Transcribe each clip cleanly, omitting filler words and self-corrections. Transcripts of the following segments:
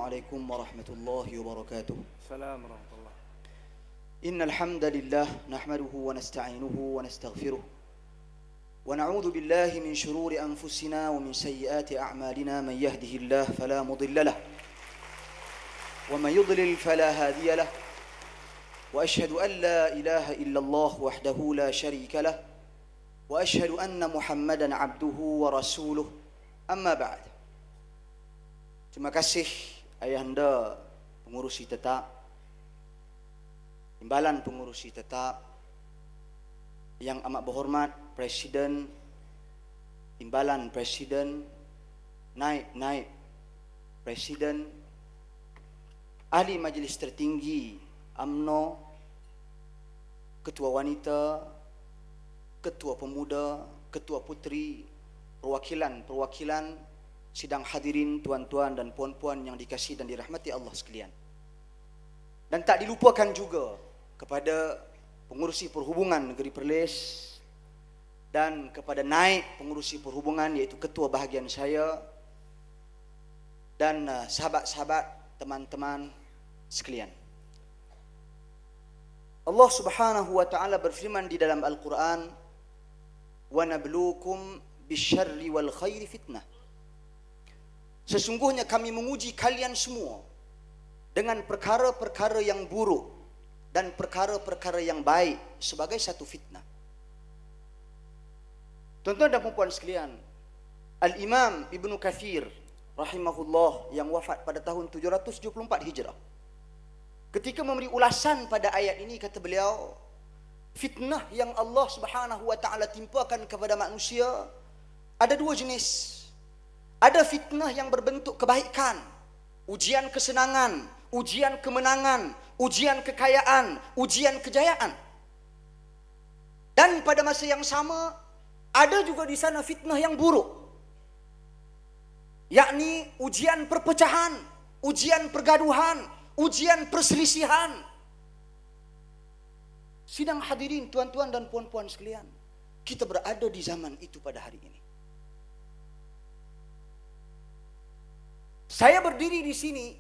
عليكم ورحمة الله وبركاته. السلام ورحمة الله. إن الحمد لله نحمده ونستعينه ونستغفره ونعوذ بالله من شرور أنفسنا ومن سيئات أعمالنا. من يهده الله فلا مضل له ومن يضلل فلا هادي له وأشهد أن لا إله إلا الله وحده لا شريك له وأشهد أن محمدا عبده ورسوله. أما بعد. Terima kasih ayahanda pengurusi tetap, timbalan pengurusi tetap, yang amat berhormat Presiden, timbalan Presiden, naib Presiden, ahli majlis tertinggi UMNO, ketua wanita, ketua pemuda, ketua puteri, perwakilan sidang hadirin, tuan-tuan dan puan-puan yang dikasihi dan dirahmati Allah sekalian. Dan tak dilupakan juga kepada pengurusi perhubungan negeri Perlis dan kepada naib pengurusi perhubungan iaitu ketua bahagian saya dan sahabat-sahabat, teman-teman sekalian. Allah Subhanahu wa taala berfirman di dalam Al-Quran, "Wa nabluukum bisyarri wal khairi fitnah." Sesungguhnya kami menguji kalian semua dengan perkara-perkara yang buruk dan perkara-perkara yang baik sebagai satu fitnah. Tuan-tuan dan puan-puan sekalian, Al-Imam Ibnu Katsir rahimahullah yang wafat pada tahun 774 Hijrah, ketika memberi ulasan pada ayat ini, kata beliau, fitnah yang Allah Subhanahu wa taala timpakan kepada manusia ada dua jenis. Ada fitnah yang berbentuk kebaikan, ujian kesenangan, ujian kemenangan, ujian kekayaan, ujian kejayaan. Dan pada masa yang sama, ada juga di sana fitnah yang buruk, yakni ujian perpecahan, ujian pergaduhan, ujian perselisihan. Sidang hadirin, tuan-tuan dan puan-puan sekalian, kita berada di zaman itu pada hari ini. Saya berdiri di sini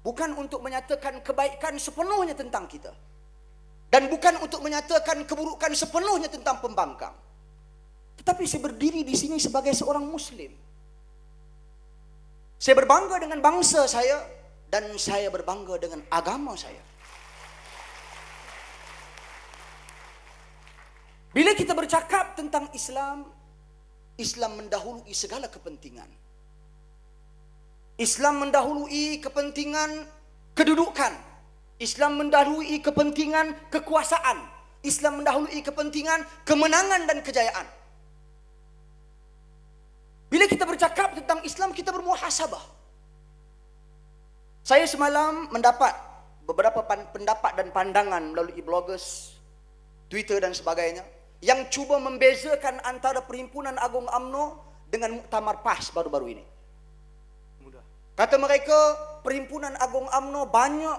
bukan untuk menyatakan kebaikan sepenuhnya tentang kita, dan bukan untuk menyatakan keburukan sepenuhnya tentang pembangkang. Tetapi saya berdiri di sini sebagai seorang Muslim. Saya berbangga dengan bangsa saya dan saya berbangga dengan agama saya. Bila kita bercakap tentang Islam, Islam mendahului segala kepentingan. Islam mendahului kepentingan kedudukan. Islam mendahului kepentingan kekuasaan. Islam mendahului kepentingan kemenangan dan kejayaan. Bila kita bercakap tentang Islam, kita bermuhasabah. Saya semalam mendapat beberapa pendapat dan pandangan melalui bloggers, Twitter dan sebagainya, yang cuba membezakan antara Perhimpunan Agung UMNO dengan Muktamar PAS baru-baru ini. Kata mereka, Perhimpunan Agung UMNO banyak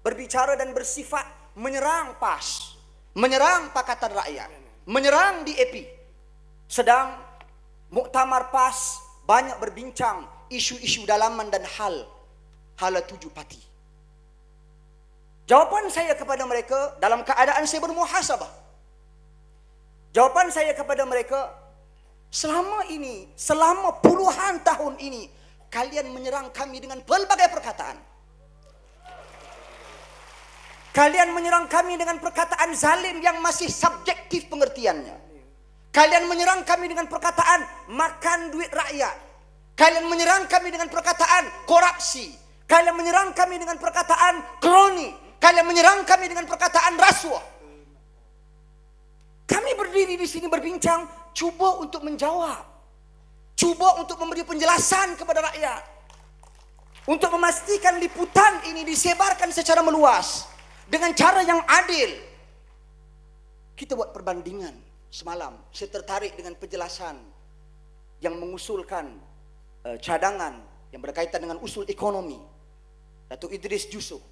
berbicara dan bersifat menyerang PAS, menyerang Pakatan Rakyat, menyerang DAP. Sedang Muktamar PAS banyak berbincang isu-isu dalaman dan hala tuju parti. Jawapan saya kepada mereka dalam keadaan saya bermuhasabah. Jawapan saya kepada mereka, selama ini, selama puluhan tahun ini, kalian menyerang kami dengan pelbagai perkataan. Kalian menyerang kami dengan perkataan zalim yang masih subjektif pengertiannya. Kalian menyerang kami dengan perkataan makan duit rakyat. Kalian menyerang kami dengan perkataan korupsi. Kalian menyerang kami dengan perkataan kroni. Kalian menyerang kami dengan perkataan rasuah. Kami berdiri di sini berbincang, cuba untuk menjawab. Cuba untuk memberi penjelasan kepada rakyat, untuk memastikan liputan ini disebarkan secara meluas dengan cara yang adil. Kita buat perbandingan semalam. Saya tertarik dengan penjelasan yang mengusulkan cadangan yang berkaitan dengan usul ekonomi, Datuk Idris Jusuf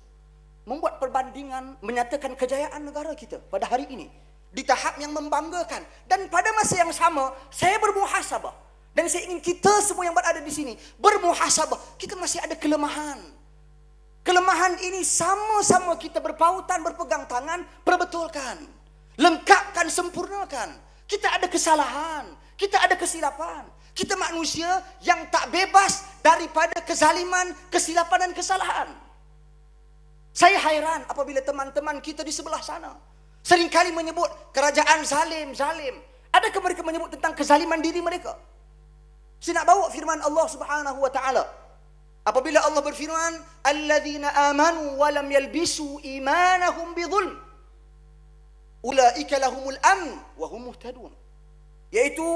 membuat perbandingan, menyatakan kejayaan negara kita pada hari ini di tahap yang membanggakan. Dan pada masa yang sama, saya bermuhasabah. Dan saya ingin kita semua yang berada di sini bermuhasabah. Kita masih ada kelemahan. Kelemahan ini sama-sama kita berpautan, berpegang tangan, perbetulkan. Lengkapkan, sempurnakan. Kita ada kesalahan, kita ada kesilapan. Kita manusia yang tak bebas daripada kezaliman, kesilapan dan kesalahan. Saya hairan apabila teman-teman kita di sebelah sana seringkali menyebut kerajaan zalim, zalim. Adakah mereka menyebut tentang kezaliman diri mereka? Saya nak bawa firman Allah Subhanahu wa taala. Apabila Allah berfirman, "Alladzina amanu wa lam yalbisu imanahum bidzulm, ulaika lahumul amn wa hum muhtadun." Yaitu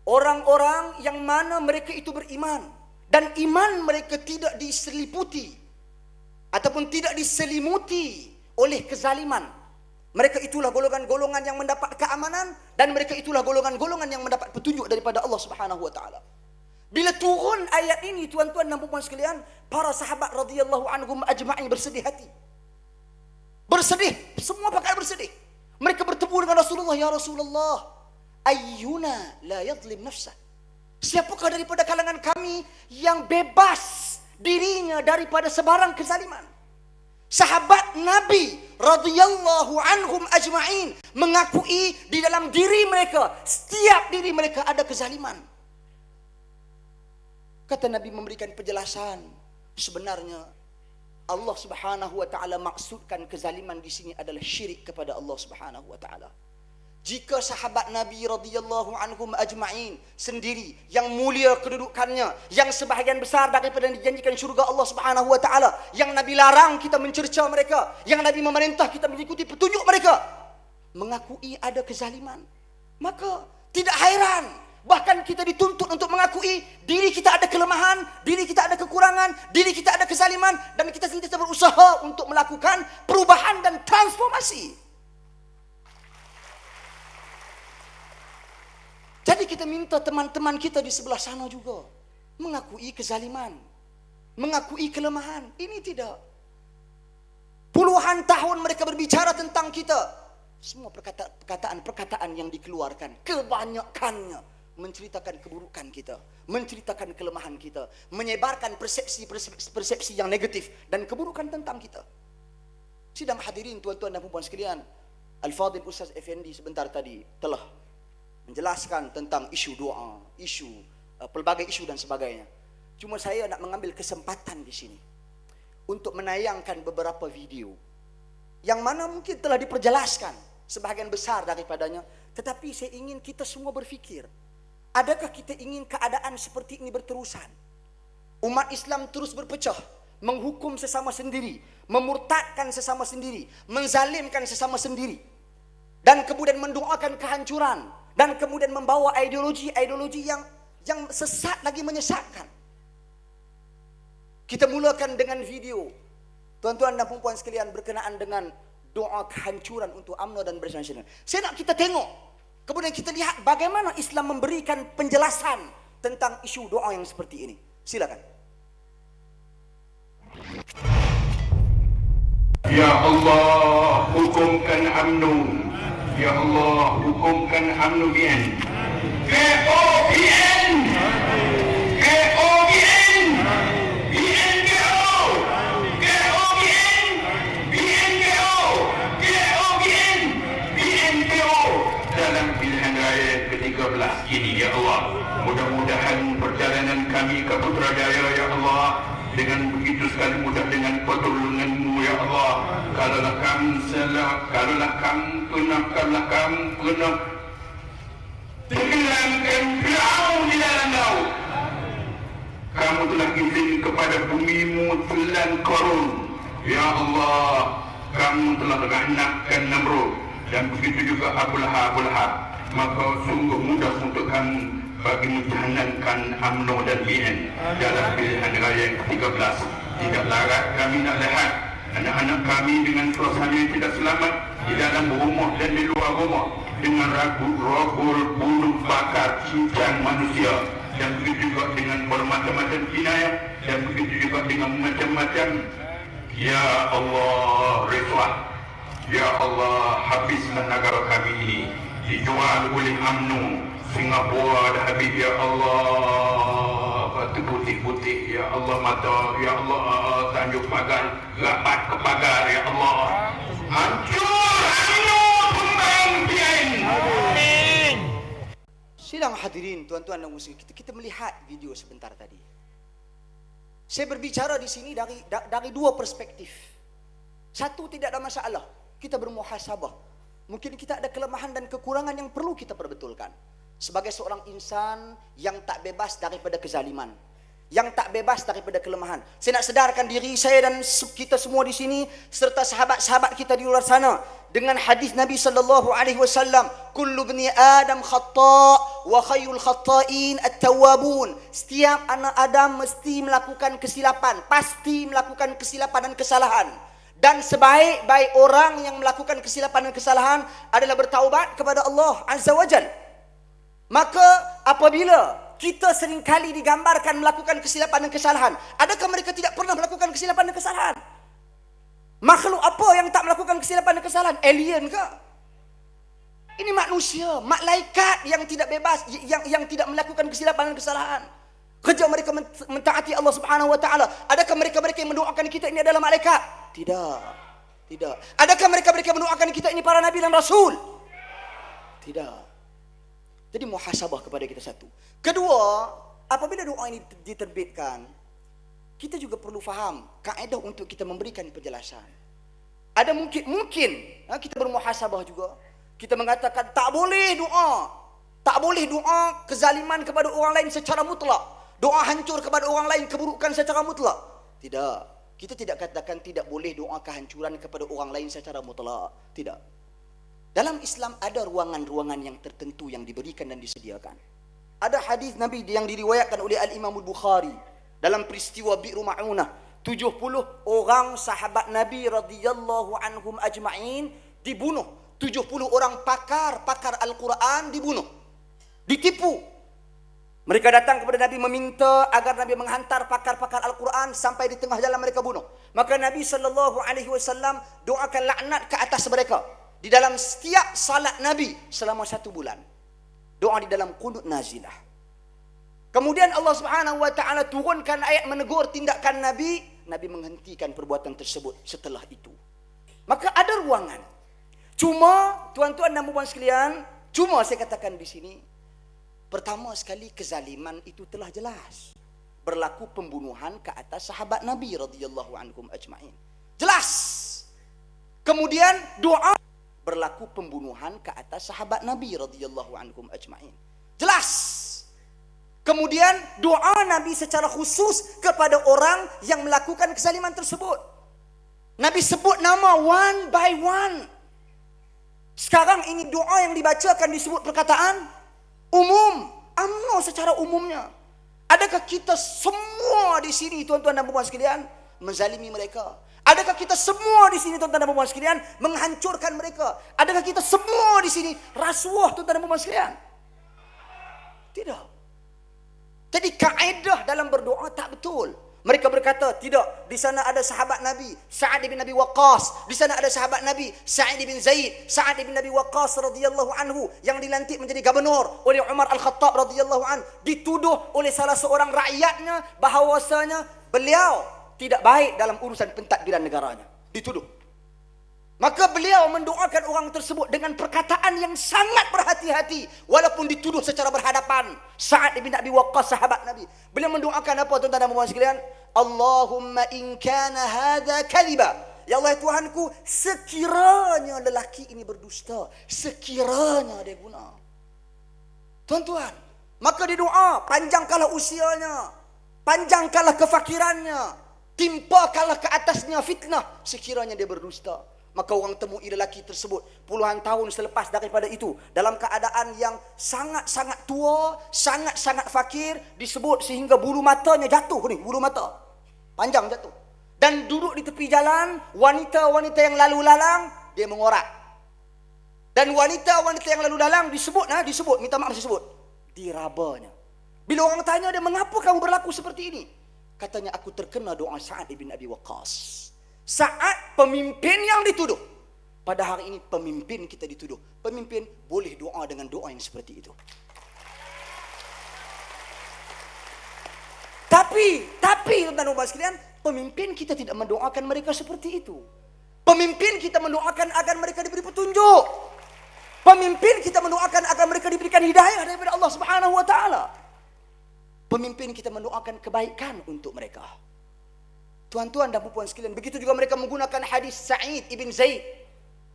orang-orang yang mana mereka itu beriman dan iman mereka tidak diseliputi ataupun tidak diselimuti oleh kezaliman. Mereka itulah golongan-golongan yang mendapat keamanan dan mereka itulah golongan-golongan yang mendapat petunjuk daripada Allah Subhanahu wa taala. Bila turun ayat ini, tuan-tuan dan puan sekalian, para sahabat radhiyallahu anhum ajma'in bersedih hati. Bersedih, semua pakaian bersedih. Mereka bertemu dengan Rasulullah, "Ya Rasulullah, ayyuna la yadhlim nafsah?" Siapakah daripada kalangan kami yang bebas dirinya daripada sebarang kezaliman? Sahabat Nabi radhiyallahu anhum ajma'in mengakui di dalam diri mereka, setiap diri mereka ada kezaliman. Kata Nabi memberikan penjelasan, sebenarnya Allah Subhanahu wa taala maksudkan kezaliman di sini adalah syirik kepada Allah Subhanahu wa taala. Jika sahabat Nabi radhiyallahu anhum ajma'in sendiri yang mulia kedudukannya, yang sebahagian besar daripada dijanjikan syurga Allah Subhanahu wa taala, yang Nabi larang kita mencerca mereka, yang Nabi memerintah kita mengikuti petunjuk mereka, mengakui ada kezaliman, maka tidak hairan bahkan kita dituntut untuk mengakui diri kita ada kelemahan, diri kita ada kekurangan, diri kita ada kezaliman, dan kita sentiasa berusaha untuk melakukan perubahan dan transformasi. Jadi kita minta teman-teman kita di sebelah sana juga mengakui kezaliman, mengakui kelemahan. Ini tidak. Puluhan tahun mereka berbicara tentang kita. Semua perkataan yang dikeluarkan, kebanyakannya menceritakan keburukan kita, menceritakan kelemahan kita, menyebarkan persepsi yang negatif dan keburukan tentang kita. Sidang hadirin tuan-tuan dan puan sekalian, Al-Fadhil Ustaz Effendi sebentar tadi telah menjelaskan tentang isu doa, pelbagai isu dan sebagainya. Cuma saya nak mengambil kesempatan di sini untuk menayangkan beberapa video yang mana mungkin telah diperjelaskan sebahagian besar daripadanya, tetapi saya ingin kita semua berfikir, adakah kita ingin keadaan seperti ini berterusan? Umat Islam terus berpecah, menghukum sesama sendiri, memurtadkan sesama sendiri, menzalimkan sesama sendiri, dan kemudian mendoakan kehancuran, dan kemudian membawa ideologi yang sesat lagi menyesatkan. Kita mulakan dengan video, tuan-tuan dan puan sekalian, berkenaan dengan doa kehancuran untuk UMNO dan Barisan Nasional. Saya nak kita tengok, kemudian kita lihat bagaimana Islam memberikan penjelasan tentang isu doa yang seperti ini. Silakan. Ya Allah, hukumkan UMNO. Ya Allah, hukumkan UMNO BN. KOBN. KOBN. BNKO. KOBN. BNKO. KOBN. BNKO. Dalam pilihan raya ke-13 ini, ya Allah, mudah-mudahan perjalanan kami ke Putrajaya, ya Allah, dengan begitu sekali mudah dengan pertolongan-Mu, ya Allah. Kalaulah kami salah, kalaulah kami pernah tenggelamkan Firaun di dalam laut, kamu telah izin kepada bumi-Mu telan Qarun, ya Allah. Kamu telah ganapkan Namrud dan begitu juga Abu Lahab. Maka sungguh mudah untuk kami bagi menjalankan UMNO dan BN dalam pilihan raya yang ke-13. Tidak larat kami nak lihat anak-anak kami dengan suasana yang tidak selamat di dalam rumah dan di luar rumah, dengan rogol, bunuh, bakar, cincang manusia, dan begitu juga dengan bermacam-macam jinayah, dan begitu juga dengan macam-macam, ya Allah, risuah. Ya Allah, habislah negara kami ini. dijual oleh UMNO Singapura dah habis ya Allah, batu putih-putih ya Allah, mata ya Allah, Tanjung Pagar rapat ke pagar ya Allah, hancur UMNO tumbang pian. Amin. Sidang hadirin, tuan-tuan dan muslim, kita melihat video sebentar tadi. Saya berbicara di sini dari dua perspektif. Satu, tidak ada masalah, kita bermuhasabah. Mungkin kita ada kelemahan dan kekurangan yang perlu kita perbetulkan. Sebagai seorang insan yang tak bebas daripada kezaliman, yang tak bebas daripada kelemahan. Saya nak sedarkan diri saya dan kita semua di sini serta sahabat-sahabat kita di luar sana dengan hadis Nabi sallallahu alaihi wasallam, kullu bani adam khata' wa khayrul khata'in at-tawwabun. Setiap anak Adam mesti melakukan kesilapan, pasti melakukan kesilapan dan kesalahan. Dan sebaik-baik orang yang melakukan kesilapan dan kesalahan adalah bertaubat kepada Allah Azza wa Jalla. Maka apabila kita seringkali digambarkan melakukan kesilapan dan kesalahan, adakah mereka tidak pernah melakukan kesilapan dan kesalahan? Makhluk apa yang tak melakukan kesilapan dan kesalahan? Alien ke? Ini manusia, malaikat yang tidak bebas, yang tidak melakukan kesilapan dan kesalahan. Kerja mereka mentaati Allah Subhanahu wa taala. Adakah mereka-mereka yang mendoakan kita ini adalah malaikat? Tidak. Tidak. Adakah mereka-mereka yang mendoakan kita ini para nabi dan rasul? Tidak. Jadi muhasabah kepada kita satu. Kedua, apabila doa ini diterbitkan, kita juga perlu faham kaedah untuk kita memberikan penjelasan. Ada mungkin kita bermuhasabah juga. Kita mengatakan tak boleh doa. Tak boleh doa kezaliman kepada orang lain secara mutlak. Doa hancur kepada orang lain, keburukan secara mutlak. Tidak. Kita tidak katakan tidak boleh doa kehancuran kepada orang lain secara mutlak. Tidak. Dalam Islam ada ruangan-ruangan yang tertentu yang diberikan dan disediakan. Ada hadis Nabi yang diriwayatkan oleh Al-Imam Al-Bukhari dalam peristiwa Bi'ru Ma'unah. 70 orang sahabat Nabi radhiyallahu anhum ajma'in dibunuh. 70 orang pakar Al-Quran dibunuh. Ditipu. Mereka datang kepada Nabi meminta agar Nabi menghantar pakar-pakar Al-Quran sampai di tengah jalan mereka bunuh. Maka Nabi SAW doakan laknat ke atas mereka. Di dalam setiap salat Nabi selama 1 bulan. Doa di dalam qunut nazilah. Kemudian Allah Subhanahu wa taala turunkan ayat menegur tindakan Nabi. Nabi menghentikan perbuatan tersebut setelah itu. Maka ada ruangan. Cuma tuan-tuan dan puan sekalian, cuma saya katakan di sini, pertama sekali kezaliman itu telah jelas. Berlaku pembunuhan ke atas sahabat Nabi radhiyallahu anhum ajma'in. Jelas. Kemudian doa, berlaku pembunuhan ke atas sahabat Nabi radhiyallahu anhum ajma'in. Jelas. Kemudian doa Nabi secara khusus kepada orang yang melakukan kezaliman tersebut. Nabi sebut nama one by one. Sekarang ini doa yang dibacakan disebut perkataan umum, UMNO secara umumnya. Adakah kita semua di sini tuan-tuan dan puan sekalian menzalimi mereka? Adakah kita semua di sini tuan-tuan dan puan sekalian menghancurkan mereka? Adakah kita semua di sini rasuah tuan-tuan dan puan sekalian? Tidak. Jadi kaedah dalam berdoa tak betul. Mereka berkata, tidak, di sana ada sahabat Nabi Sa'ad bin Abi Waqqas, di sana ada sahabat Nabi Sa'id bin Zaid, Sa'ad bin Abi Waqqas radhiyallahu anhu yang dilantik menjadi gubernur oleh Umar Al-Khattab radhiyallahu anhu, dituduh oleh salah seorang rakyatnya bahawasanya beliau tidak baik dalam urusan pentadbiran negaranya. Dituduh. Maka beliau mendoakan orang tersebut dengan perkataan yang sangat berhati-hati. Walaupun dituduh secara berhadapan. Sa'ad bin Abi Waqqas sahabat Nabi. Beliau mendoakan apa tuan-tuan dan puan sekalian? Allahumma in kana hadha kadhiba. Ya Allah Tuhanku, sekiranya lelaki ini berdusta, sekiranya dia guna. Tuan-tuan, maka dia doa, panjangkanlah usianya, panjangkanlah kefakirannya, timpakanlah ke atasnya fitnah sekiranya dia berdusta. Maka orang temui lelaki tersebut puluhan tahun selepas daripada itu dalam keadaan yang sangat-sangat tua, sangat-sangat fakir, disebut sehingga bulu matanya jatuh ni, bulu mata panjang jatuh. Dan duduk di tepi jalan, wanita-wanita yang lalu lalang dia mengorak. Dan wanita-wanita yang lalu lalang disebut, minta maaf disebut, dirabanya. Bila orang tanya dia, mengapa kamu berlaku seperti ini? Katanya, aku terkena doa Sa'ad bin Abi Waqqas. Sa'ad pemimpin yang dituduh. Pada hari ini pemimpin kita dituduh. Pemimpin boleh doa dengan doa yang seperti itu. Tapi tuan-tuan dan puan sekalian, pemimpin kita tidak mendoakan mereka seperti itu. Pemimpin kita mendoakan agar mereka diberi petunjuk. Pemimpin kita mendoakan agar mereka diberikan hidayah daripada Allah Subhanahu wa taala. Pemimpin kita mendoakan kebaikan untuk mereka. Tuan-tuan dan puan sekalian, begitu juga mereka menggunakan hadis Sa'id ibn Zaid.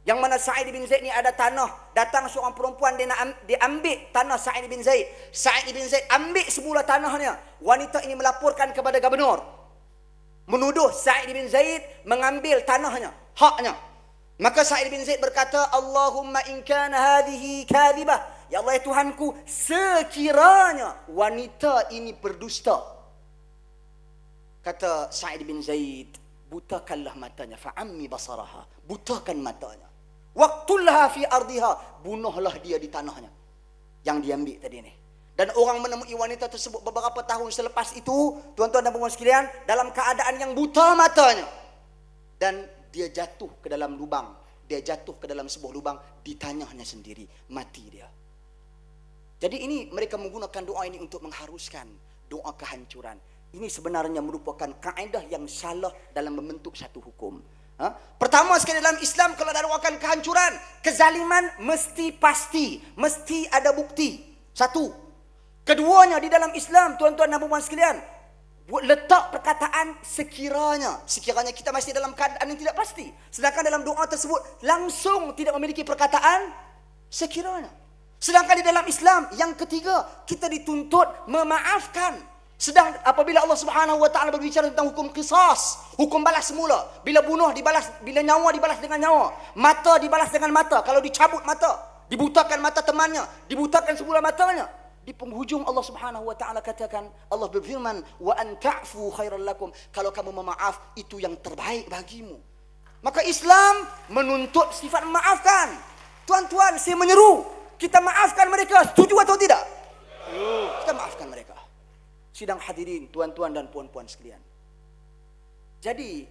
Yang mana Sa'id ibn Zaid ni ada tanah, datang seorang perempuan, dia ambil tanah Sa'id ibn Zaid. Sa'id ibn Zaid ambil semula tanahnya. Wanita ini melaporkan kepada gubernur, menuduh Sa'id ibn Zaid mengambil tanahnya, haknya. Maka Sa'id ibn Zaid berkata, Allahumma in kana hadhihi kadhibah, ya Allah ya Tuhanku, sekiranya wanita ini berdusta. Kata Sa'id bin Zaid, butakanlah matanya, fa'ammi basaraha, butakan matanya. Waqtulha fi ardiha, bunuhlah dia di tanahnya yang diambil tadi ni. Dan orang menemui wanita tersebut beberapa tahun selepas itu, tuan-tuan dan puan sekalian, dalam keadaan yang buta matanya. Dan dia jatuh ke dalam lubang, dia jatuh ke dalam sebuah lubang di tanahnya sendiri, mati dia. Jadi ini mereka menggunakan doa ini untuk mengharuskan doa kehancuran. Ini sebenarnya merupakan kaedah yang salah dalam membentuk satu hukum. Pertama sekali dalam Islam, kalau ada doakan kehancuran, kezaliman mesti pasti, mesti ada bukti. Satu. Keduanya, di dalam Islam, tuan-tuan dan puan sekalian, letak perkataan sekiranya. Sekiranya kita masih dalam keadaan yang tidak pasti. Sedangkan dalam doa tersebut langsung tidak memiliki perkataan sekiranya. Sedangkan di dalam Islam, yang ketiga, kita dituntut memaafkan. Sedang apabila Allah Subhanahu wa taala berbicara tentang hukum qisas, hukum balas semula, bila bunuh dibalas, bila nyawa dibalas dengan nyawa, mata dibalas dengan mata. Kalau dicabut mata, dibutakan mata temannya, dibutakan semula matanya. Di penghujung Allah Subhanahu wa taala katakan, Allah berfirman, wa an ta'fu khairal lakum, kalau kamu memaaf itu yang terbaik bagimu. Maka Islam menuntut sifat memaafkan. Tuan-tuan, saya menyeru, kita maafkan mereka, setuju atau tidak? Kita maafkan mereka. Sidang hadirin, tuan-tuan dan puan-puan sekalian. Jadi,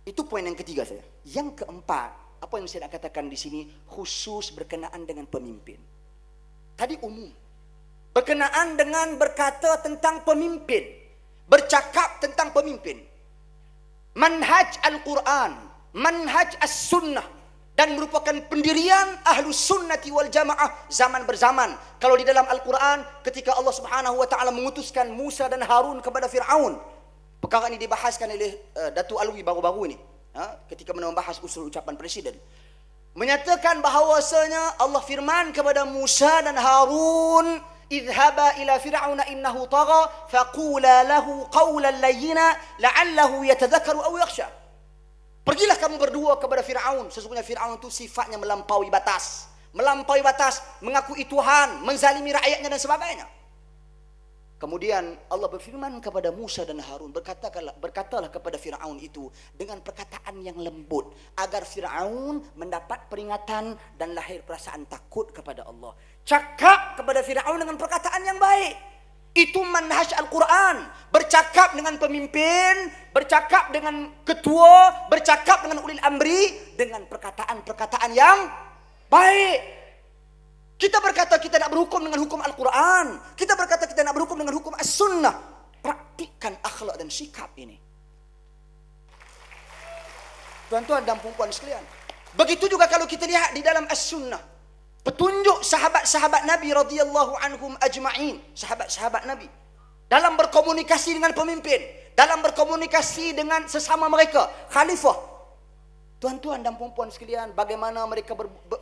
itu poin yang ketiga saya. Yang keempat, apa yang saya nak katakan di sini, khusus berkenaan dengan pemimpin. Tadi umum. Berkenaan dengan berkata tentang pemimpin. Bercakap tentang pemimpin. Manhaj Al-Quran, manhaj As-Sunnah, dan merupakan pendirian Ahlus Sunnati wal Jamaah zaman berzaman. Kalau di dalam Al-Quran, ketika Allah Subhanahu wa taala mengutuskan Musa dan Harun kepada Fir'aun, perkara ini dibahaskan oleh Datuk Alwi baru-baru ini, ketika membahas usul ucapan presiden, menyatakan bahawasanya Allah firman kepada Musa dan Harun, idhaba ila fir'auna innahu tagha faqula lahu qawlan layyina la'allahu yatadhakkaru aw yakhsha. Pergilah kamu berdua kepada Fir'aun. Sesungguhnya Fir'aun itu sifatnya melampaui batas. Melampaui batas, mengakui Tuhan, menzalimi rakyatnya dan sebagainya. Kemudian Allah berfirman kepada Musa dan Harun, berkatalah kepada Fir'aun itu dengan perkataan yang lembut, agar Fir'aun mendapat peringatan dan lahir perasaan takut kepada Allah. Cakap kepada Fir'aun dengan perkataan yang baik. Itu manhaj Al-Quran. Bercakap dengan pemimpin, bercakap dengan ketua, bercakap dengan ulil amri, dengan perkataan-perkataan yang baik. Kita berkata kita nak berhukum dengan hukum Al-Quran, kita berkata kita nak berhukum dengan hukum As-Sunnah. Praktikkan akhlak dan sikap ini, tuan-tuan dan puan-puan sekalian. Begitu juga kalau kita lihat di dalam As-Sunnah, petunjuk sahabat-sahabat Nabi radhiyallahu anhum ajma'in, sahabat-sahabat Nabi dalam berkomunikasi dengan pemimpin, dalam berkomunikasi dengan sesama mereka, khalifah. Tuan-tuan dan puan-puan sekalian, bagaimana mereka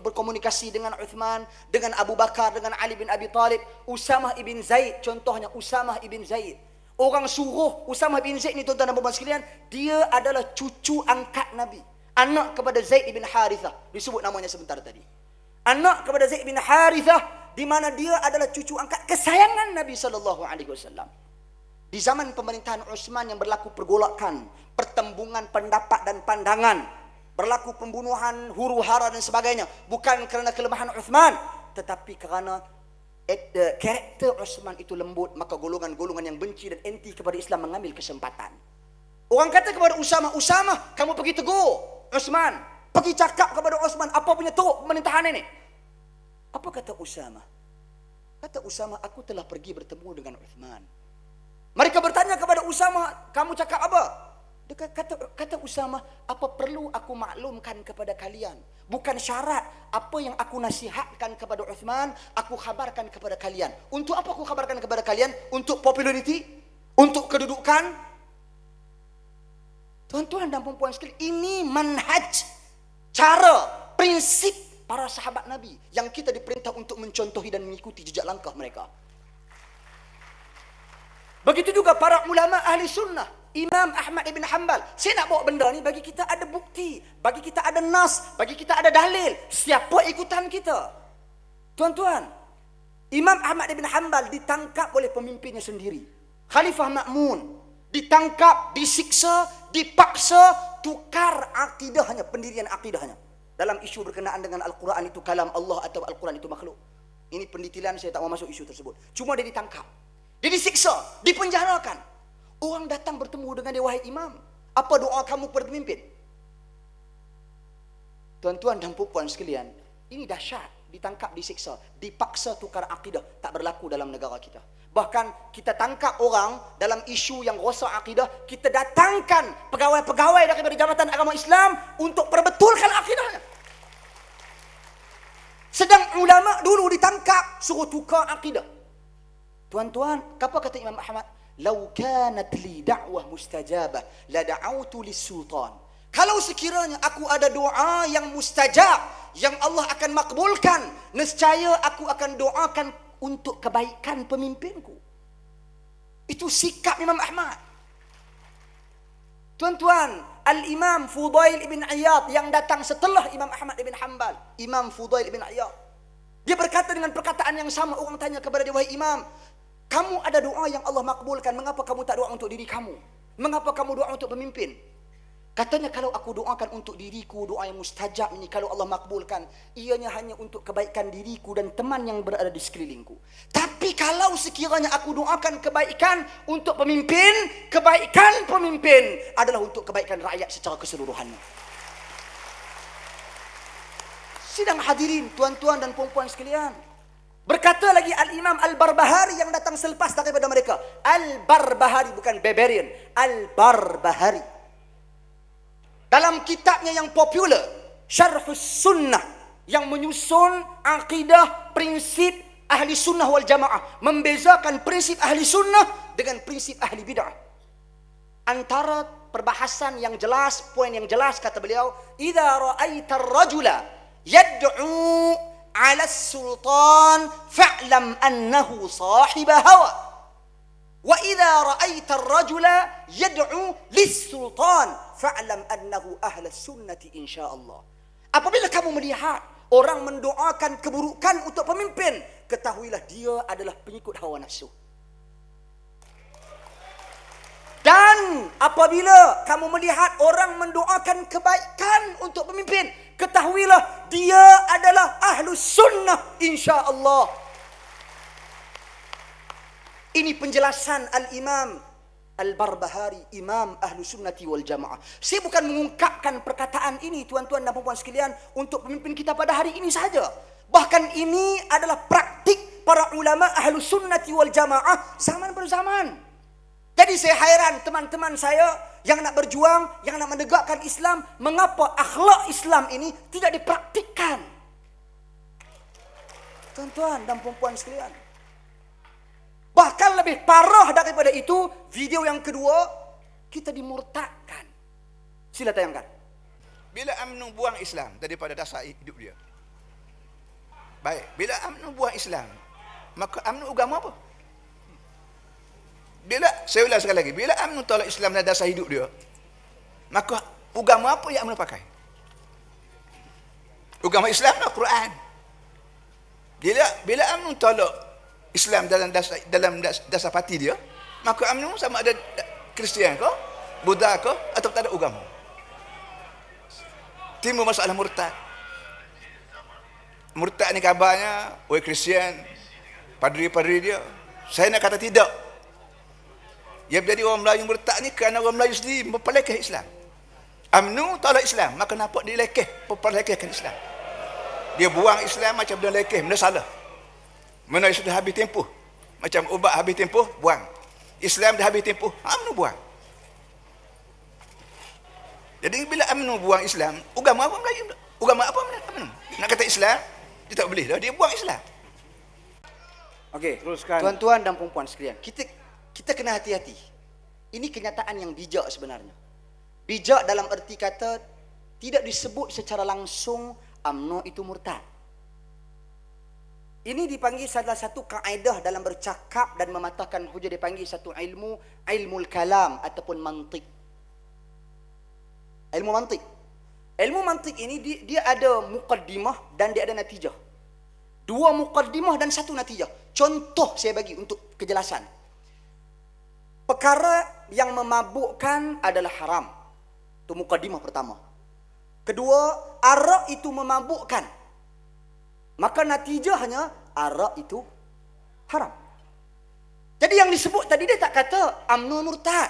berkomunikasi dengan Uthman, dengan Abu Bakar, dengan Ali bin Abi Talib, Usamah ibn Zaid, contohnya Usamah ibn Zaid. Orang suruh Usamah bin Zaid ni, tuan-tuan dan puan-puan sekalian, dia adalah cucu angkat Nabi, anak kepada Zaid ibn Harithah, disebut namanya sebentar tadi. Anak kepada Zaid bin Harithah, di mana dia adalah cucu angkat kesayangan Nabi SAW. Di zaman pemerintahan Utsman yang berlaku pergolakan, pertembungan pendapat dan pandangan, berlaku pembunuhan, huru-hara dan sebagainya, bukan kerana kelemahan Utsman, tetapi kerana karakter Utsman itu lembut, maka golongan-golongan yang benci dan anti kepada Islam mengambil kesempatan. Orang kata kepada Usamah, Usamah, kamu pergi tegur Utsman. Pergi cakap kepada Uthman, apa punya teruk pemerintahan ini? Apa kata Usama? Kata Usama, aku telah pergi bertemu dengan Uthman. Mereka bertanya kepada Usama, kamu cakap apa? Dia kata Usama, apa perlu aku maklumkan kepada kalian? Bukan syarat apa yang aku nasihatkan kepada Uthman, aku khabarkan kepada kalian. Untuk apa aku khabarkan kepada kalian? Untuk populariti? Untuk kedudukan? Tuan-tuan dan puan-puan sekalian, ini manhaj, cara, prinsip para sahabat Nabi yang kita diperintah untuk mencontohi dan mengikuti jejak langkah mereka. Begitu juga para ulama ahli sunnah, Imam Ahmad ibn Hanbal. Saya nak bawa benda ni bagi kita ada bukti, bagi kita ada nas, bagi kita ada dalil. Siapa ikutan kita? Tuan-tuan, Imam Ahmad ibn Hanbal ditangkap oleh pemimpinnya sendiri, Khalifah Ma'mun. Ditangkap, disiksa, dipaksa, tukar akidahnya, pendirian akidahnya. Dalam isu berkenaan dengan Al-Quran itu kalam Allah atau Al-Quran itu makhluk. Ini pendetilan, saya tak mau masuk isu tersebut. Cuma dia ditangkap, dia disiksa, dipenjarakan. Orang datang bertemu dengan dia, wahai imam, apa doa kamu kepada pemimpin? Tuan-tuan dan puan sekalian, ini dahsyat. Ditangkap, disiksa, dipaksa tukar akidah. Tak berlaku dalam negara kita. Bahkan kita tangkap orang dalam isu yang rosak akidah, kita datangkan pegawai-pegawai daripada Jabatan Agama Islam untuk perbetulkan akidahnya. Sedang ulama dulu ditangkap, suruh tukar akidah. Tuan-tuan, apa kata Imam Ahmad? Lau kanat li da'wah mustajabah la da'autu lis-sultan. Kalau sekiranya aku ada doa yang mustajab, yang Allah akan makbulkan, nescaya aku akan doakan untuk kebaikan pemimpinku. Itu sikap Imam Ahmad. Tuan-tuan, Al-Imam Fudail ibn Iyad yang datang setelah Imam Ahmad ibn Hanbal, Imam Fudail ibn Iyad, dia berkata dengan perkataan yang sama. Orang tanya kepada dia, wahai Imam, kamu ada doa yang Allah makbulkan, mengapa kamu tak doa untuk diri kamu? Mengapa kamu doa untuk pemimpin? Katanya, kalau aku doakan untuk diriku, doa yang mustajab ini, kalau Allah makbulkan, ianya hanya untuk kebaikan diriku dan teman yang berada di sekelilingku. Tapi kalau sekiranya aku doakan kebaikan untuk pemimpin, kebaikan pemimpin adalah untuk kebaikan rakyat secara keseluruhannya. Sidang hadirin, tuan-tuan dan puan-puan sekalian. Berkata lagi Al-Imam Al-Barbahari yang datang selepas daripada mereka. Al-Barbahari, bukan Barbarian. Al-Barbahari. Dalam kitabnya yang popular, Syarhus Sunnah, yang menyusun akidah prinsip ahli sunnah wal jamaah, membezakan prinsip ahli sunnah dengan prinsip ahli bid'ah. Antara perbahasan yang jelas, poin yang jelas, kata beliau, idza ra'aita ar-rajula yad'u 'ala as-sultan fa'lam annahu sahib hawa. Wa idza ra'aita ar-rajula yad'u lis-sultan fa'lam annahu ahlus sunnati insyaallah. Apabila kamu melihat orang mendoakan keburukan untuk pemimpin, ketahuilah dia adalah pengikut hawa nafsu. Dan apabila kamu melihat orang mendoakan kebaikan untuk pemimpin, ketahuilah dia adalah ahlus sunnah insyaallah. Ini penjelasan Al-Imam Al-Barbahari, Imam Ahlu Sunnati wal Jamaah. Saya bukan mengungkapkan perkataan ini, tuan-tuan dan puan sekalian, untuk pemimpin kita pada hari ini saja. Bahkan ini adalah praktik para ulama Ahlu Sunnati wal Jamaah zaman berzaman. Jadi saya hairan teman-teman saya yang nak berjuang, yang nak menegakkan Islam, mengapa akhlak Islam ini tidak dipraktikkan. Tuan-tuan dan puan sekalian. Bahkan lebih parah daripada itu, video yang kedua, kita dimurtadkan. Sila tayangkan. Bila UMNO buang Islam daripada dasar hidup dia. Baik, bila UMNO buang Islam, maka UMNO agama apa? Bila, saya ulang sekali lagi, bila UMNO tolak Islam dari dasar hidup dia, maka agama apa yang UMNO pakai? Agama Islam lah, Quran. Bila UMNO tolak Islam dalam dasar parti dia, maka UMNO sama ada Kristian ke, Buddha ke, atau tak ada agama. Timbul masalah murtad. Murtad ni kabarnya, oi Kristian, padri-padri dia. Saya nak kata tidak. Yang menjadi orang Melayu murtad ni kerana orang Melayu sendiri mempelekeh Islam. UMNO tolak Islam, maka nampak dia lekeh, memperlekehkan Islam. Dia buang Islam macam benda lekeh, benda salah. Mana sudah habis tempoh, macam ubat habis tempoh, buang. Islam dah habis tempoh, UMNO buang. Jadi bila UMNO buang Islam, agama apa Melayu? Agama apa UMNO? Nak kata Islam, dia tak boleh dah, dia buang Islam. Okey, Teruskan. tuan-tuan dan puan-puan sekalian, kita kena hati-hati. Ini kenyataan yang bijak sebenarnya. Bijak dalam erti kata tidak disebut secara langsung UMNO itu murtad. Ini dipanggil salah satu kaedah dalam bercakap dan mematahkan hujah, dipanggil satu ilmu kalam ataupun mantik. Ilmu mantik. Ilmu mantik ini dia ada muqaddimah dan dia ada natijah. Dua muqaddimah dan satu natijah. Contoh saya bagi untuk kejelasan. Perkara yang memabukkan adalah haram. Itu muqaddimah pertama. Kedua, arak itu memabukkan. Maka natijahnya arak itu haram. Jadi yang disebut tadi dia tak kata UMNO murtad.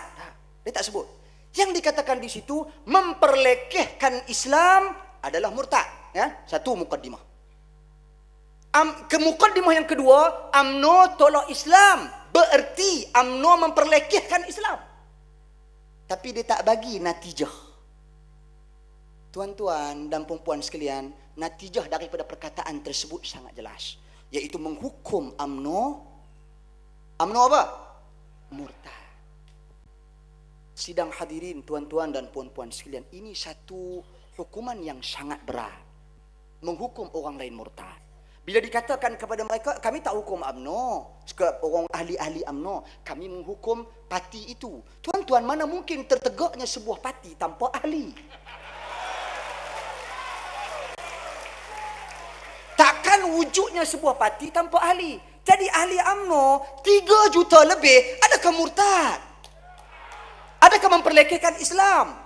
Dia tak sebut. Yang dikatakan di situ memperlekehkan Islam adalah murtad. Ya, satu muqaddimah. Muqaddimah yang kedua, UMNO tolak Islam. Bererti UMNO memperlekehkan Islam. Tapi dia tak bagi natijah. Tuan-tuan dan puan-puan sekalian, natijah daripada perkataan tersebut sangat jelas. Iaitu menghukum UMNO apa? Murtad. Sidang hadirin tuan-tuan dan puan-puan sekalian, ini satu hukuman yang sangat berat. Menghukum orang lain murtad. Bila dikatakan kepada mereka, kami tak hukum UMNO, orang ahli-ahli UMNO, kami menghukum parti itu. Tuan-tuan, mana mungkin tertegaknya sebuah parti tanpa ahli? Takkan wujudnya sebuah parti tanpa ahli. Jadi ahli UMNO 3 juta lebih, adakah murtad? Adakah memperlekehkan Islam?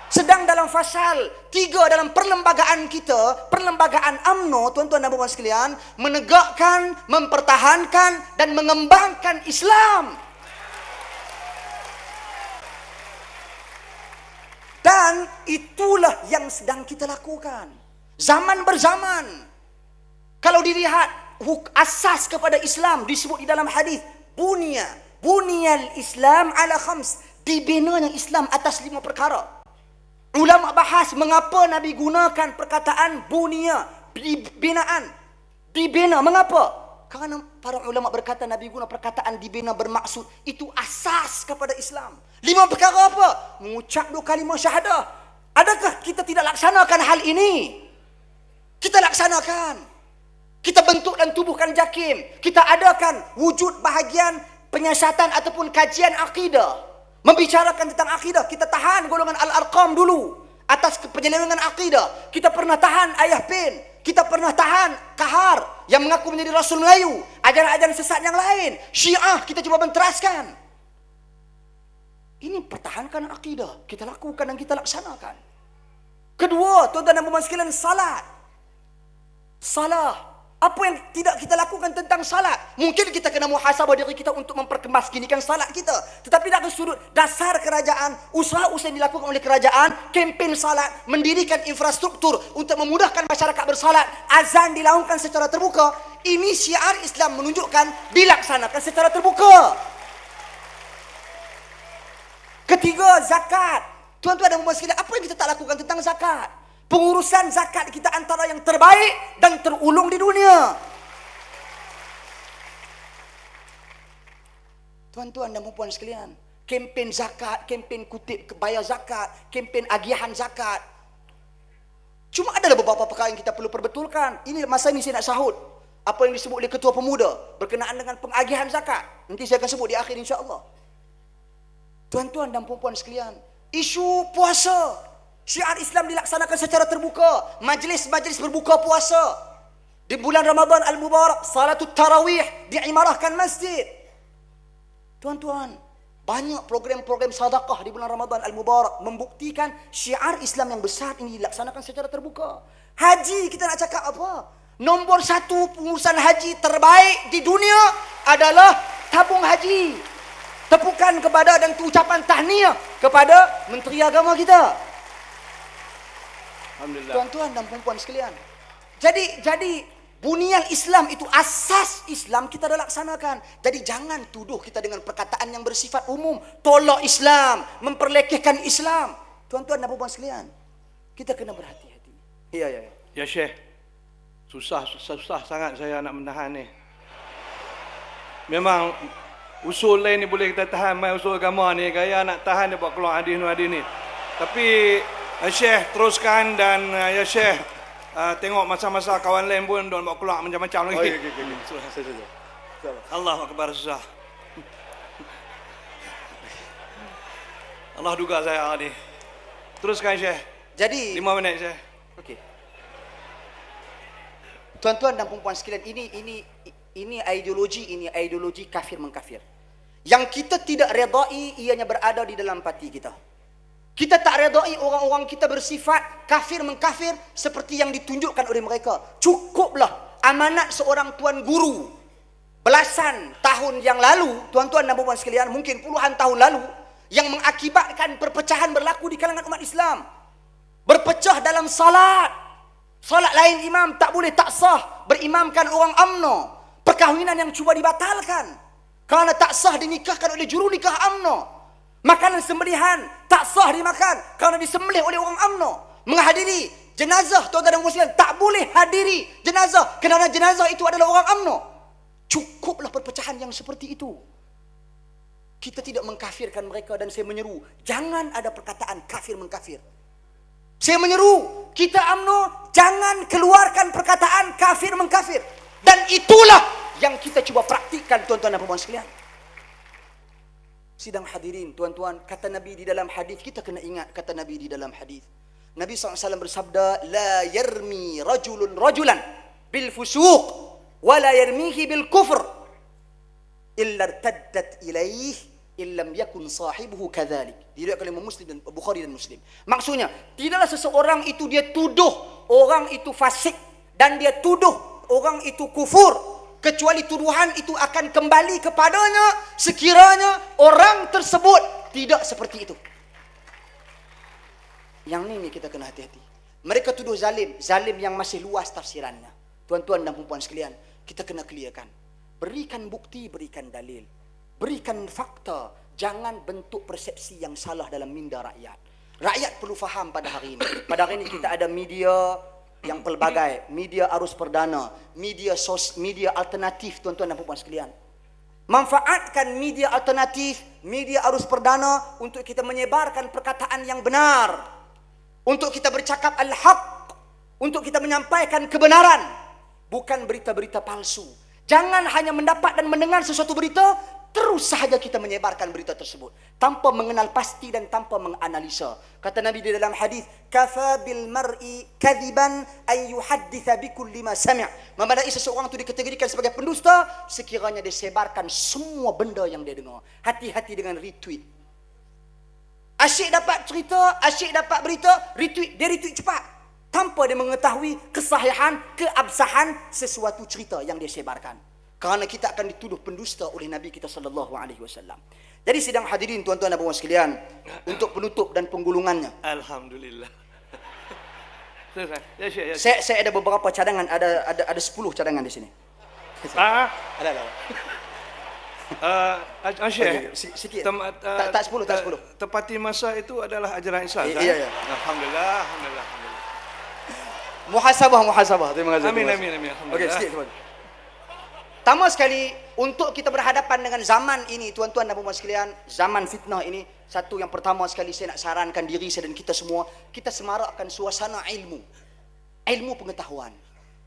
Sedang dalam fasal 3 dalam perlembagaan kita, perlembagaan UMNO, tuan-tuan dan puan sekalian, menegakkan, mempertahankan dan mengembangkan Islam. Dan itulah yang sedang kita lakukan. Zaman berzaman. Kalau dilihat asas kepada Islam disebut di dalam hadis, bunyal Islam ala khams, dibinanya Islam atas 5 perkara. Ulama bahas mengapa Nabi gunakan perkataan binaan. Dibina, mengapa? Kerana para ulama berkata Nabi guna perkataan dibina bermaksud itu asas kepada Islam. 5 perkara apa? Mengucap 2 kalimah syahadah. Adakah kita tidak laksanakan hal ini? Kita laksanakan. Kita bentuk dan tubuhkan JAKIM. Kita adakan wujud bahagian penyiasatan ataupun kajian akidah. Membicarakan tentang akidah. Kita tahan golongan Al-Arqam dulu atas penyelewengan akidah. Kita pernah tahan Ayah Pin. Kita pernah tahan Kahar yang mengaku menjadi Rasul Melayu. Ajaran-ajaran sesat yang lain. Syiah kita cuba benteraskan. Ini pertahankan akidah. Kita lakukan dan kita laksanakan. Kedua, tuan-tuan dan puan sekalian, salat. Salah. Apa yang tidak kita lakukan tentang salat? Mungkin kita kena muhasabah diri kita untuk memperkemaskinikan salat kita. Tetapi dari sudut dasar kerajaan, usaha-usaha yang dilakukan oleh kerajaan, kempen salat, mendirikan infrastruktur untuk memudahkan masyarakat bersalat, azan dilakukan secara terbuka. Ini syiar Islam menunjukkan dilaksanakan secara terbuka. Ketiga, zakat. Tuan-tuan dan puan sekalian, apa yang kita tak lakukan tentang zakat? Pengurusan zakat kita antara yang terbaik dan terulung di dunia. Tuan-tuan dan puan sekalian, kempen zakat, kempen kutip bayar zakat, kempen agihan zakat. Cuma adalah beberapa perkara yang kita perlu perbetulkan. Ini masa ini saya nak sahut apa yang disebut oleh Ketua Pemuda berkenaan dengan pengagihan zakat. Nanti saya akan sebut di akhir insya-Allah. Tuan-tuan dan puan sekalian, isu puasa. Syiar Islam dilaksanakan secara terbuka. Majlis-majlis berbuka puasa. Di bulan Ramadan Al-Mubarak, salatut tarawih diimarahkan masjid. Tuan-tuan, banyak program-program sedekah di bulan Ramadan Al-Mubarak membuktikan syiar Islam yang besar ini dilaksanakan secara terbuka. Haji, kita nak cakap apa? Nombor 1 pengurusan haji terbaik di dunia adalah tabung haji. Tepukan kepada dan ucapan tahniah kepada Menteri Agama kita. Alhamdulillah. Tuan-tuan dan puan-puan sekalian. Jadi bunian Islam itu, asas Islam kita dah laksanakan. Jadi jangan tuduh kita dengan perkataan yang bersifat umum, tolak Islam, memperlekehkan Islam. Tuan-tuan dan puan-puan sekalian, kita kena berhati-hati. Ya. Ya Syekh, susah sangat saya nak menahan ni. Memang usul lain ni boleh kita tahan, mai usul agama ni gaya nak tahan dia buat keluar hadis ni. Tapi Syekh teruskan dan ya Syekh tengok masa-masa kawan lain pun dia buat keluar macam-macam lagi. Allahu akbar, susah. Allah duga saya ni. Teruskan Syekh. Jadi 5 minit Syekh. okey. Tuan-tuan dan puan-puan sekalian, ini ideologi kafir mengkafir. Yang kita tidak redai ianya berada di dalam hati kita. Kita tak redai orang-orang kita bersifat kafir mengkafir seperti yang ditunjukkan oleh mereka. Cukuplah amanat seorang tuan guru belasan tahun yang lalu, tuan-tuan dan puan-puan sekalian, mungkin puluhan tahun lalu, yang mengakibatkan perpecahan berlaku di kalangan umat Islam. Berpecah dalam salat. Salat lain imam tak boleh, tak sah, berimamkan orang UMNO. Perkahwinan yang cuba dibatalkan kerana tak sah dinikahkan oleh juru nikah UMNO. Makanan sembelihan tak sah dimakan kerana disembelih oleh orang UMNO. Menghadiri jenazah, tuan-tuan dan puan-puan, tak boleh hadiri jenazah kerana jenazah itu adalah orang UMNO. Cukuplah perpecahan yang seperti itu. Kita tidak mengkafirkan mereka, dan saya menyeru jangan ada perkataan kafir mengkafir. Saya menyeru kita UMNO jangan keluarkan perkataan kafir mengkafir, dan itulah yang kita cuba praktikkan tuan-tuan dan puan-puan sekalian. Sidang hadirin, tuan-tuan, kata Nabi di dalam hadis, kita kena ingat kata Nabi di dalam hadis. Nabi SAW bersabda, la yarmi rajulun rajulan bil fusuq wa la yarmihi bil kufr illa irtaddat ilaih illam yakun sahibuhu kadzalik. Diriwayatkan oleh Muslim dan Bukhari dan Muslim. Maksudnya, tidaklah seseorang itu dia tuduh orang itu fasik dan dia tuduh orang itu kufur, kecuali tuduhan itu akan kembali kepadanya sekiranya orang tersebut tidak seperti itu. Yang ini kita kena hati-hati. Mereka tuduh zalim yang masih luas tafsirannya. Tuan-tuan dan puan-puan sekalian, kita kena clearkan. Berikan bukti, berikan dalil, berikan fakta. Jangan bentuk persepsi yang salah dalam minda rakyat. Rakyat perlu faham pada hari ini. Pada hari ini kita ada media yang pelbagai, media arus perdana, media alternatif, tuan-tuan dan puan-puan sekalian. Manfaatkan media alternatif, media arus perdana untuk kita menyebarkan perkataan yang benar, untuk kita bercakap al-haq, untuk kita menyampaikan kebenaran, bukan berita-berita palsu. Jangan hanya mendapat dan mendengar sesuatu berita, terus sahaja kita menyebarkan berita tersebut tanpa mengenal pasti dan tanpa menganalisa. Kata Nabi di dalam hadis, kafa bil mar'i kadhiban ay yuhadditha bi kulli ma sami'. Memadai seseorang itu dikategorikan sebagai pendusta sekiranya dia sebarkan semua benda yang dia dengar. Hati-hati dengan retweet. Asyik dapat cerita, asyik dapat berita, retweet, dia retweet cepat tanpa dia mengetahui kesahihan, keabsahan sesuatu cerita yang dia sebarkan. Kerana kita akan dituduh pendusta oleh Nabi kita sallallahu alaihi wasallam. Jadi sidang hadirin, tuan-tuan dan puan sekalian, untuk penutup dan penggulungannya. Alhamdulillah. Saya ada beberapa cadangan, ada 10 cadangan di sini. Ada. Syekh, sikit. Tak 10, tak 10. Tepati masa itu adalah ajaran Islam. Iya. Alhamdulillah. Muhasabah. Terima kasih. Amin. Okey, sikit tuan. Pertama sekali, untuk kita berhadapan dengan zaman ini, tuan-tuan dan puan sekalian, zaman fitnah ini, satu yang pertama sekali saya nak sarankan diri saya dan kita semua, kita semarakkan suasana ilmu pengetahuan.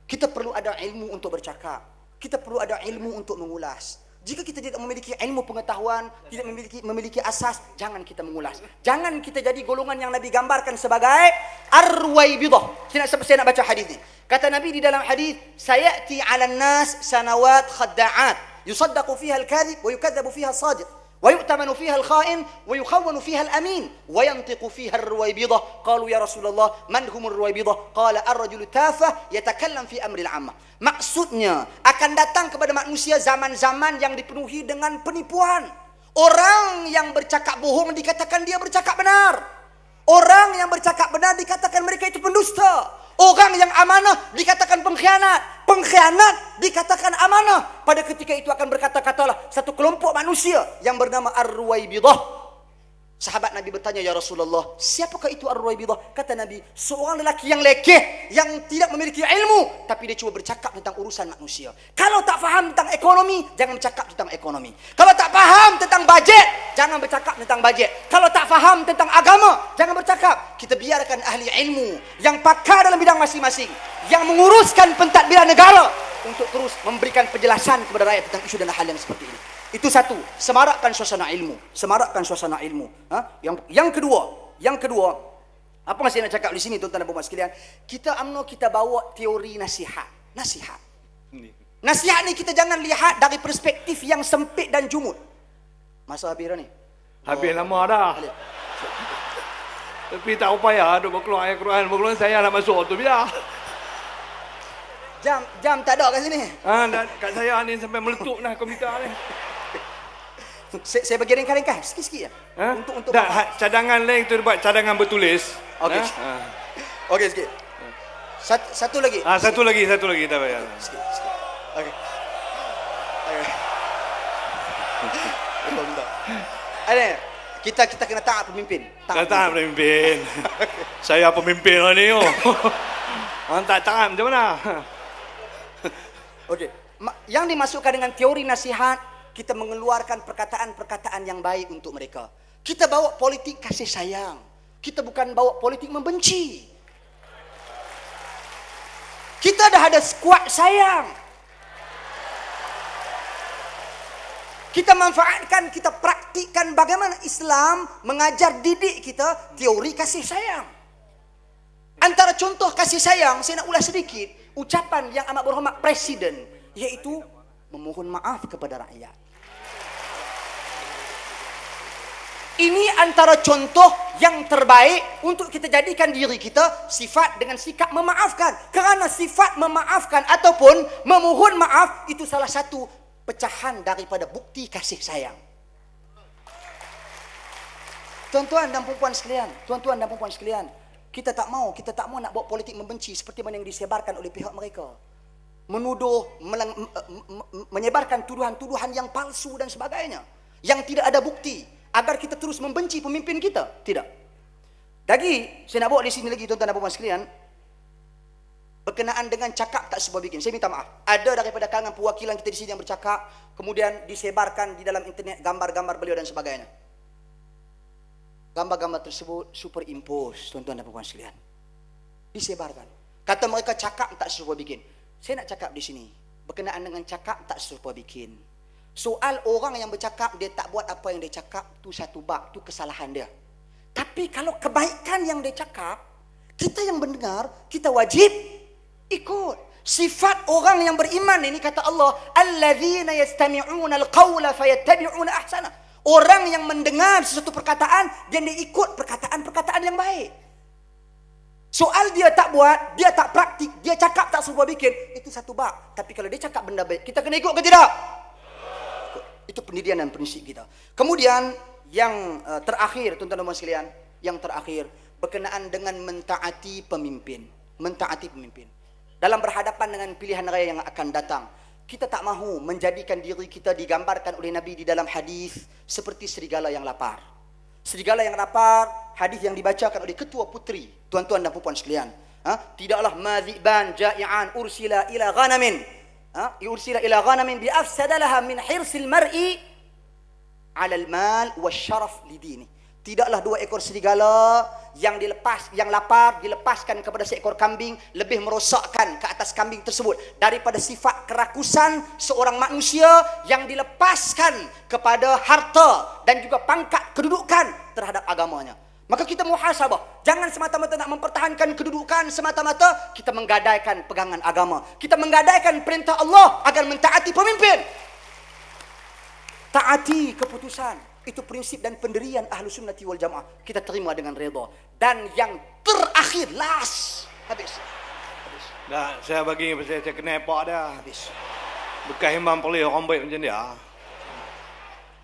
Kita perlu ada ilmu untuk bercakap, kita perlu ada ilmu untuk mengulas. Jika kita tidak memiliki ilmu pengetahuan, tidak memiliki asas, jangan kita mengulas. Jangan kita jadi golongan yang Nabi gambarkan sebagai ar-ruwaibidah. Saya nak baca hadis ini. Kata Nabi di dalam hadis, sayati 'alan nas sanawat khadda'at, yusaddaqu fiha al-kadhib wa yukadzabu fiha as-sadiq, wa yu'tamanu fiha al-kha'in wa yukhawwanu fiha al-amin, wa yantiqu fiha ar-ruwaibidah. Qalu ya Rasulullah, man hum ar-ruwaibidah? Qala ar-rajulu tafah yatakallam fi amri al-'ammah. Maksudnya akan datang kepada manusia zaman-zaman yang dipenuhi dengan penipuan. Orang yang bercakap bohong dikatakan dia bercakap benar. Orang yang bercakap benar dikatakan mereka itu pendusta. Orang yang amanah dikatakan pengkhianat. Pengkhianat dikatakan amanah. Pada ketika itu akan berkata-katalah satu kelompok manusia yang bernama Ar-Ruwaibidah. Sahabat Nabi bertanya, ya Rasulullah, siapakah itu Ar-Ruwaibidah? Kata Nabi, seorang lelaki yang lekeh, yang tidak memiliki ilmu, tapi dia cuba bercakap tentang urusan manusia. Kalau tak faham tentang ekonomi, jangan bercakap tentang ekonomi. Kalau tak faham tentang bajet, jangan bercakap tentang bajet. Kalau tak faham tentang agama, jangan bercakap. Kita biarkan ahli ilmu yang pakar dalam bidang masing-masing, yang menguruskan pentadbiran negara untuk terus memberikan penjelasan kepada rakyat tentang isu dan hal yang seperti ini. Itu satu, semarakkan suasana ilmu, semarakkan suasana ilmu. Yang kedua, apa yang saya nak cakap di sini tuan-tuan dan puan sekalian? Kita UMNO kita bawa teori nasihat. Nasihat ni kita jangan lihat dari perspektif yang sempit dan jumut. Masa habis dah ni? Habis lama dah. Tapi tak upaya duk berkeluar ayat Quran, berkeluar saya nak masuk tu biar. Jam tak ada kat sini. Kat saya ni sampai meletup dah komputer ni. Saya bagi ringkas sikit-sikit je. Untuk cadangan lain tu buat cadangan bertulis. Okey. Okey sikit. Satu lagi. Satu lagi tak payah. Sikit. Okey. Ada kita kena taat pemimpin. Taat pemimpin. Saya pemimpin lah ni. Tak taat macam mana? Okey. Yang dimasukkan dengan teori nasihat, kita mengeluarkan perkataan-perkataan yang baik untuk mereka. Kita bawa politik kasih sayang. Kita bukan bawa politik membenci. Kita dah ada skuad sayang. Kita manfaatkan, kita praktikkan bagaimana Islam mengajar didik kita teori kasih sayang. Antara contoh kasih sayang, saya nak ulas sedikit ucapan yang amat berhormat Presiden, iaitu memohon maaf kepada rakyat. Ini antara contoh yang terbaik untuk kita jadikan diri kita sifat dengan sikap memaafkan. Kerana sifat memaafkan ataupun memohon maaf itu salah satu pecahan daripada bukti kasih sayang. Tuan-tuan dan puan-puan sekalian, kita tak mau nak buat politik membenci seperti mana yang disebarkan oleh pihak mereka. Menuduh, menyebarkan tuduhan-tuduhan yang palsu dan sebagainya, yang tidak ada bukti, agar kita terus membenci pemimpin kita. Tidak. Lagi, saya nak bawa di sini lagi tuan-tuan dan puan sekalian, berkenaan dengan cakap tak sebuah bikin. Saya minta maaf, ada daripada kalangan perwakilan kita di sini yang bercakap, kemudian disebarkan di dalam internet gambar-gambar beliau dan sebagainya. Gambar-gambar tersebut superimpose, tuan-tuan dan puan sekalian. Disebarkan. Kata mereka cakap tak serupa bikin. Saya nak cakap di sini berkenaan dengan cakap tak serupa bikin. Soal orang yang bercakap dia tak buat apa yang dia cakap, tu satu bab, tu kesalahan dia. Tapi kalau kebaikan yang dia cakap, kita yang mendengar, kita wajib ikut. Sifat orang yang beriman ini kata Allah, allazina yastami'una alqawla fayattabi'una ahsana. Orang yang mendengar sesuatu perkataan dan dia ikut perkataan-perkataan yang baik. Soal dia tak buat, dia tak praktik, dia cakap tak serupa bikin, itu satu bab. Tapi kalau dia cakap benda baik, kita kena ikut ke tidak? Itu pendirian dan prinsip kita. Kemudian yang terakhir, tuan-tuan dan puan sekalian, yang terakhir berkenaan dengan mentaati pemimpin. Mentaati pemimpin. Dalam berhadapan dengan pilihan raya yang akan datang, kita tak mahu menjadikan diri kita digambarkan oleh Nabi di dalam hadis seperti serigala yang lapar. Serigala yang lapar, hadis yang dibacakan oleh ketua putri, tuan-tuan dan puan sekalian. Tidaklah maziban ja'ian ursila ila ghanamin. Ursila ila ghanamin bi afsadalaha min hirsil mar'i 'ala al-mal wasyaraf lidini. Tidaklah dua ekor serigala yang lapar dilepaskan kepada seekor kambing lebih merosakkan ke atas kambing tersebut daripada sifat kerakusan seorang manusia yang dilepaskan kepada harta dan juga pangkat kedudukan terhadap agamanya. Maka kita muhasabah. Jangan semata-mata nak mempertahankan kedudukan, semata-mata kita menggadaikan pegangan agama. Kita menggadaikan perintah Allah agar mentaati pemimpin. Taati keputusan. Itu prinsip dan pendirian Ahlus Sunnati wal Jamaah. Kita terima dengan redha. Dan yang terakhir, last. Habis. Dah, saya bagi saya kena epak dah. Habis. Bekas imam pelih orang baik macam dia.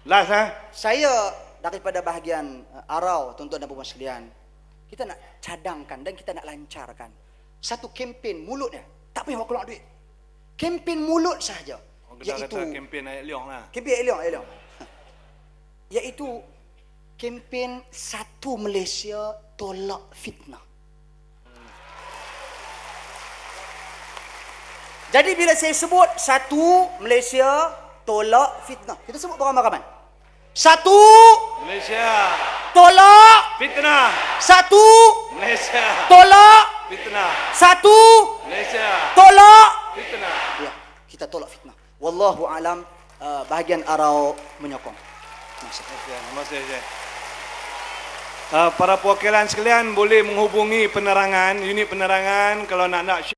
Last Saya daripada bahagian Arau, tuan-tuan dan puan sekalian, Kita nak cadangkan dan kita nak lancarkan satu kempen mulutnya. Tak payah keluar duit. Kempen mulut sahaja. Kita kata kempen ayat liong lah. Kempen ayat liong. Iaitu kempen Satu Malaysia Tolak Fitnah. Jadi bila saya sebut Satu Malaysia Tolak Fitnah, kita sebut beramai-ramai. Satu Malaysia tolak fitnah. Satu Malaysia tolak fitnah. Satu Malaysia tolak fitnah. Ya, kita tolak fitnah. Wallahu alam, bahagian arau menyokong. Terima kasih, Syekh. Para perwakilan sekalian boleh menghubungi penerangan, unit penerangan kalau nak